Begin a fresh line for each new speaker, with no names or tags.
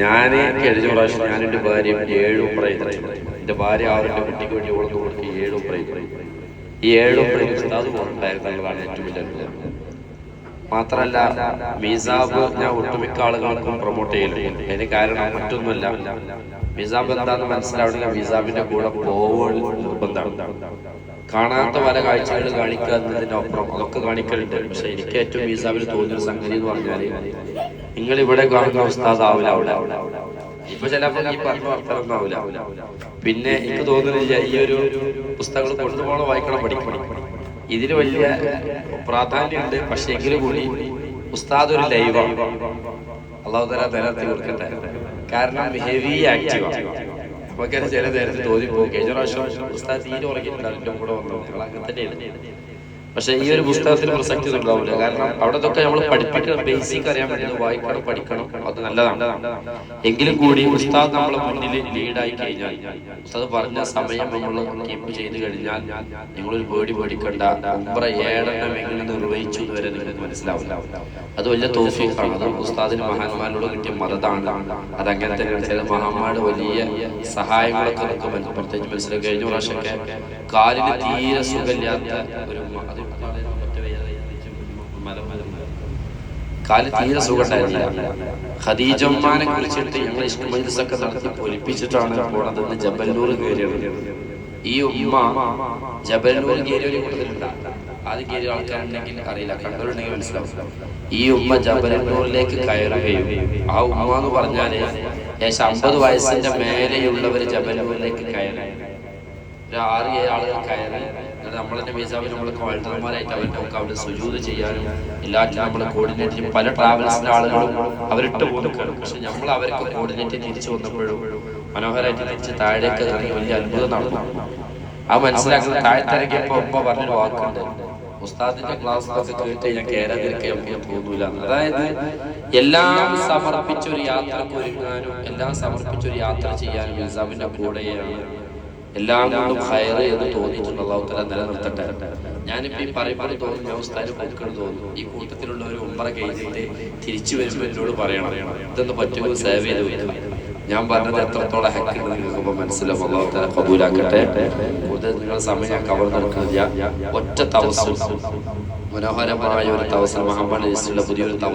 ഞാൻ കഴിഞ്ഞ പ്രാവശ്യം ഞാൻ എൻ്റെ ഭാര്യയും 7 ഉംറ ചെയ്തിട്ടുണ്ട്. എൻ്റെ ഭാര്യ അവരുടെ കുട്ടിക്ക് വേണ്ടി ഓർത്ത് കൊടുത്ത് 7 ഉംറ ചെയ്തു. ഈ 7 ഉംറയും ഉസ്താദ് ഉണ്ടായിരുന്നുള്ളതാണ് ഏറ്റവും വലിയ അത്ഭുതം. മാത്രമല്ല മീസാബ് ഞാൻ ഒട്ടുമിക്ക ആളുകൾക്കും പ്രൊമോട്ട് ചെയ്യലുണ്ട്. അതിന് കാരണം മറ്റൊന്നുമല്ല, മീസാബ് എന്താണെന്ന് മനസ്സിലാവണമെങ്കിൽ മീസാബിന്റെ കൂടെ പോവുക നിർബന്ധമാണ്. കാണാത്ത പല കാഴ്ചകൾ കാണിക്കുക എന്നതിനപ്പുറം അതൊക്കെ കാണിക്കലുണ്ട്. പക്ഷെ എനിക്ക് ഏറ്റവും മീസാബിൽ തോന്നിയൊരു സംഗതി എന്ന് പറഞ്ഞാല്, നിങ്ങൾ ഇവിടെ കാണുന്ന ഉസ്താദ് ആവില്ല അവിടെ, ഇപ്പൊ ചിലപ്പോൾ ഈ പറഞ്ഞ വർത്തനം ആവില്ല. പിന്നെ എനിക്ക് തോന്നുന്നില്ല ഈ ഒരു പുസ്തകങ്ങൾ കൊണ്ടുപോകണം, വായിക്കണം, പഠിക്കണം, ഇതിന് വലിയ പ്രാധാന്യമുണ്ട്. പക്ഷെ എങ്കിലും കൂടി ഉസ്താദ് ഒരു ലൈവാണ്. അള്ളാഹു തആല നിലനിർത്തി കൊടുക്കട്ടെ. കാരണം ഹെവി ആക്റ്റീവാണ്. നമുക്ക് ചില നേരത്തിൽ തോന്നിപ്പോകും. കഴിഞ്ഞ പ്രാവശ്യം ഉസ്താദ് തീരെ ഉറങ്ങിയിട്ടുണ്ട്, അതിൻ്റെ കൂടെ വന്നു അങ്ങനെ തന്നെയാണ്. പക്ഷെ ഈ ഒരു പുസ്തകത്തിന് പ്രസക്തി ഉണ്ടാവില്ല. കാരണം അവിടെ തൊക്കെ നമ്മൾ പഠിപ്പിക്കണം, ബേസിക് അറിയാൻ വേണ്ടി വായിക്കണം, പഠിക്കണം, അത് നല്ലതാണ്. എങ്കിലും കൂടി ഉസ്താദ് നമ്മളെ മുന്നിൽ ലീഡായി കഴിഞ്ഞാൽ, ഉസ്താദ് പറഞ്ഞ സമയം നമ്മൾ കീപ്പ് ചെയ്ത് കഴിഞ്ഞാൽ നിങ്ങളൊരു പേടിക്കണ്ട. ഉംറ 7 എങ്ങനെ നിർവഹിച്ചു വരെ നിങ്ങൾക്ക് മനസ്സിലാവില്ല. അത് വലിയ തൗഫീഖാണ്. അത് ഉസ്താദിന് മഹാന്മാരോട് കിട്ടിയ മദതാണ്. അതങ്ങനെ തന്നെ ചില മഹാന്മാരുടെ വലിയ സഹായങ്ങളൊക്കെ നമുക്ക് പ്രത്യേകിച്ച് മനസ്സിലാക്കി. കഴിഞ്ഞ പ്രാവശ്യമൊക്കെ കാലിന് തീരെ സുഖമില്ലാത്ത ഒരു കാല് തീരെ സുഖമുണ്ടായിരുന്നില്ല. ഖദീജ ഉമ്മാനെ കുറിച്ചിട്ട് ഞങ്ങൾ ഇഷ്ക് മജ്‌ലിസൊക്കെ നടത്തി പൊലിപ്പിച്ചിട്ടാണ് പോണതെന്ന് ജബലൂർ കയറിയത്. ഈ ഉമ്മ ജബലൂർ കയറിയ കൂടുതലുണ്ട്. ആദ്യം കയറിയ ആൾക്കാരുണ്ടെങ്കിൽ അറിയില്ല, കണ്ടവരുണ്ടെങ്കിൽ മനസ്സിലാവും. ഈ ഉമ്മ ജബലൂരിലേക്ക് കയറുകയും, ആ ഉമ്മ എന്ന് പറഞ്ഞാല് ഏകദേശം 50 വയസ്സിന്റെ മേലെയുള്ളവര് ജബലൂരിലേക്ക് കയറി. ഒരു 6-7 ആളുകൾ കയറി. നമ്മളെ മീസാബിൽ നമ്മളൊക്കെ വഴുതന്മാരായിട്ട് അവർക്ക് അവിടെ സുജൂദ് ചെയ്യാനും എല്ലാറ്റിനും നമ്മളെ കോർഡിനേറ്റ് ചെയ്യും. പല ട്രാവൽസിന്റെ ആളുകളും അവരിട്ട് പോകുന്നൊക്കെയാണ്. പക്ഷെ നമ്മൾ അവർക്ക് കോർഡിനേറ്റ് തിരിച്ചു വന്നപ്പോഴും മനോഹരമായിട്ട് തിരിച്ച് താഴേക്ക് ഇറങ്ങി വലിയ അത്ഭുതം നടന്നു. ആ മനസ്സിലാക്കുന്ന താഴത്തിറങ്ങിയപ്പോ ഉമ്മ പറഞ്ഞൊരു വാക്കുണ്ട്, ഉസ്താദിന്റെ ക്ലാസ്സിലൊക്കെ കേട്ട് ഞാൻ കയറാതിരിക്കാൻ തോന്നൂല. അതായത് എല്ലാം സമർപ്പിച്ചൊരു യാത്രക്ക് ഒരുങ്ങാനും എല്ലാം സമർപ്പിച്ചൊരു യാത്ര ചെയ്യാനും മീസാബിന്റെ കൂടെയാണ്. എല്ലാം കൊണ്ടും ഹയർ എന്ന് തോന്നിയിട്ടുണ്ട്. അല്ലാഹു തആല നിലനിർത്തട്ടെ. ഞാനിപ്പോ ഈ പറയുമ്പോൾ തോന്നുന്നു ഞാൻ ഉസ്താദിനെ കൊടുക്കണം തോന്നുന്നു. ഈ കൂട്ടത്തിലുള്ള ഒരു ഉംറ കഴിഞ്ഞിട്ട് തിരിച്ചു വരുമ്പോൾ എന്നോട് പറയണം, ഇതൊന്ന് പറ്റുമോ സേവ് ചെയ്ത് വയ്ക്കുക. ഞാൻ പറഞ്ഞത് എത്രത്തോളം ഹക്കുണ്ട് നിങ്ങൾക്ക് മനസ്സിലാവും. അല്ലാഹു തആല ഖബൂലാക്കട്ടെ. കൂടുതൽ നിങ്ങളുടെ സമയം ഞാൻ കവർ നടക്കുന്നില്ല. ഒറ്റ തവസ്സുൽ, മനോഹരമായ ഒരു തവസ്സുൽ, മുഹമ്മദ് പുതിയൊരു തവസ്സുൽ